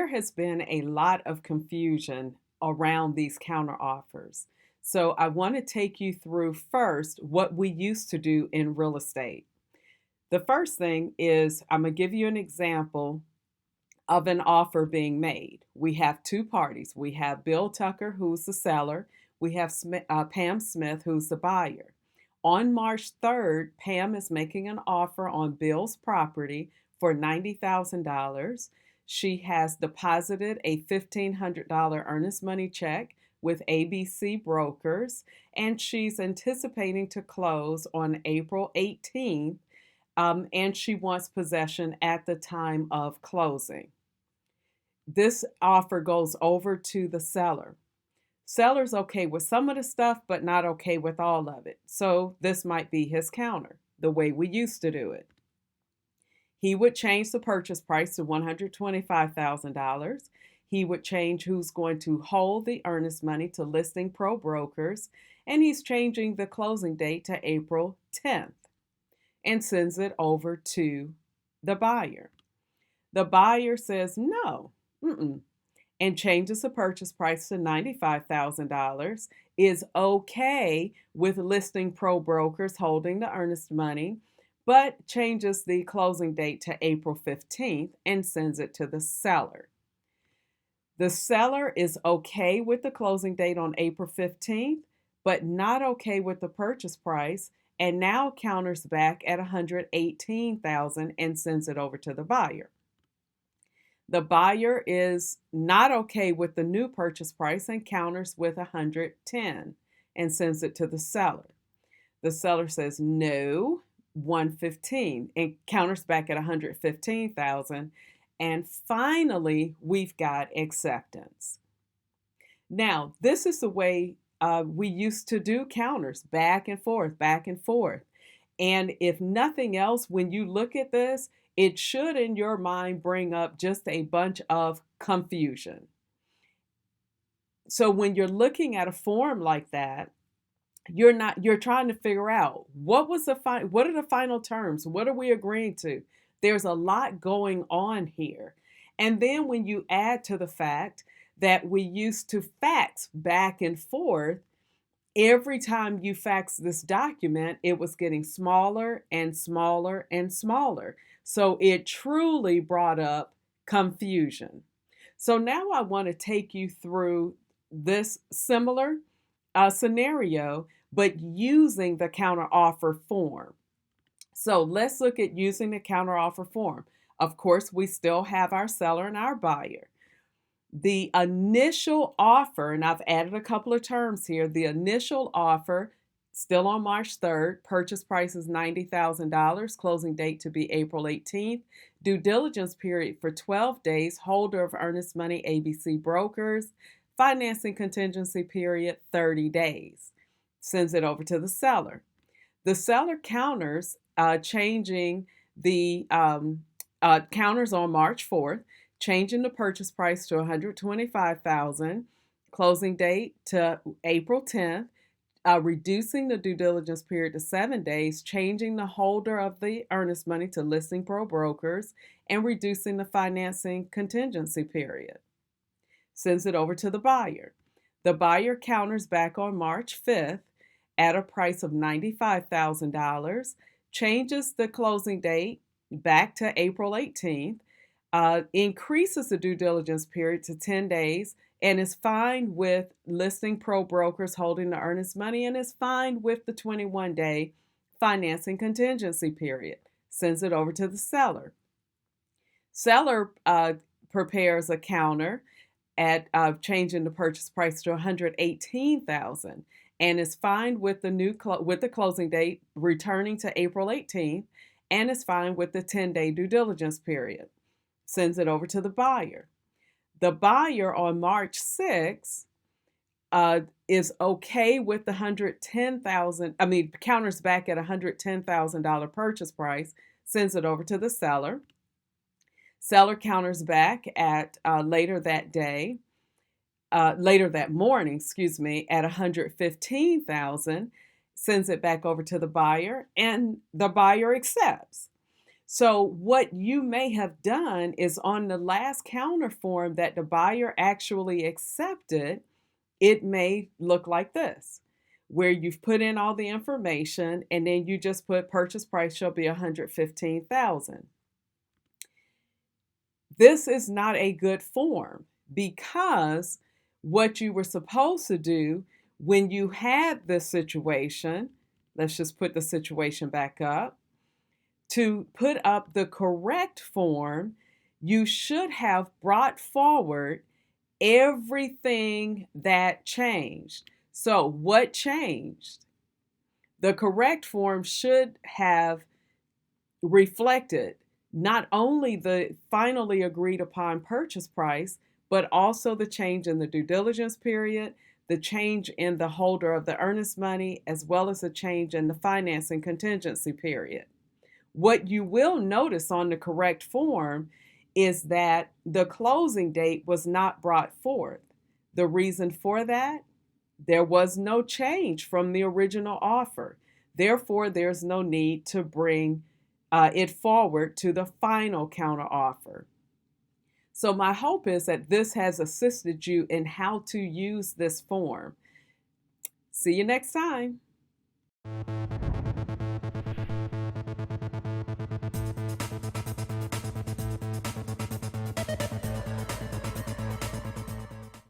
there has been a lot of confusion around these counteroffers. So I want to take you through first what we used to do in real estate. The first thing is I'm going to give you an example of an offer being made. We have two parties. We have Bill Tucker, who's the seller. We have Pam Smith, who's the buyer. On March 3rd, Pam is making an offer on Bill's property for $90,000. She has deposited a $1,500 earnest money check with ABC Brokers, and she's anticipating to close on April 18th, and she wants possession at the time of closing. This offer goes over to the seller. Seller's okay with some of the stuff, but not okay with all of it. So this might be his counter, the way we used to do it. He would change the purchase price to $125,000. He would change who's going to hold the earnest money to Listing Pro Brokers, and he's changing the closing date to April 10th and sends it over to the buyer. The buyer says no, and changes the purchase price to $95,000, is okay with Listing Pro Brokers holding the earnest money, but changes the closing date to April 15th and sends it to the seller. The seller is okay with the closing date on April 15th, but not okay with the purchase price, and now counters back at $118,000 and sends it over to the buyer. The buyer is not okay with the new purchase price and counters with $110,000 and sends it to the seller. The seller says no, $115,000, and counters back at $115,000. And finally, we've got acceptance. Now, this is the way we used to do counters, back and forth, back and forth. And if nothing else, when you look at this, it should in your mind bring up just a bunch of confusion. So when you're looking at a form like that, you're trying to figure out what are the final terms? What are we agreeing to? There's a lot going on here. And then when you add to the fact that we used to fax back and forth, every time you fax this document, it was getting smaller and smaller and smaller. So it truly brought up confusion. So now I want to take you through this similar scenario, but using the counteroffer form. So let's look at using the counteroffer form. Of course, we still have our seller and our buyer. The initial offer, and I've added a couple of terms here, the initial offer, still on March 3rd, purchase price is $90,000, closing date to be April 18th, due diligence period for 12 days, holder of earnest money ABC Brokers, financing contingency period 30 days. Sends it over to the seller. The seller counters, changing the counters on March 4th, changing the purchase price to $125,000, closing date to April 10th, reducing the due diligence period to 7 days, changing the holder of the earnest money to Listing Pro Brokers, and reducing the financing contingency period. Sends it over to the buyer. The buyer counters back on March 5th at a price of $95,000, changes the closing date back to April 18th, increases the due diligence period to 10 days, and is fine with Listing Pro Brokers holding the earnest money, and is fine with the 21-day financing contingency period. Sends it over to the seller. Seller prepares a counter at changing the purchase price to $118,000 and is fine with the closing date returning to April 18th, and is fine with the 10-day due diligence period. Sends it over to the buyer. The buyer on March 6th is okay with the $110,000, counters back at $110,000 purchase price, sends it over to the seller. Seller counters back at later that morning, at $115,000, sends it back over to the buyer, and the buyer accepts. So what you may have done is on the last counter form that the buyer actually accepted, it may look like this, where you've put in all the information and then you just put purchase price shall be $115,000. This is not a good form because what you were supposed to do when you had this situation, let's just put the situation back up, to put up the correct form, you should have brought forward everything that changed. So, what changed? The correct form should have reflected not only the finally agreed upon purchase price, but also the change in the due diligence period, the change in the holder of the earnest money, as well as a change in the financing contingency period. What you will notice on the correct form is that the closing date was not brought forth. The reason for that? There was no change from the original offer. Therefore, there's no need to bring it forward to the final counteroffer. So, my hope is that this has assisted you in how to use this form. See you next time.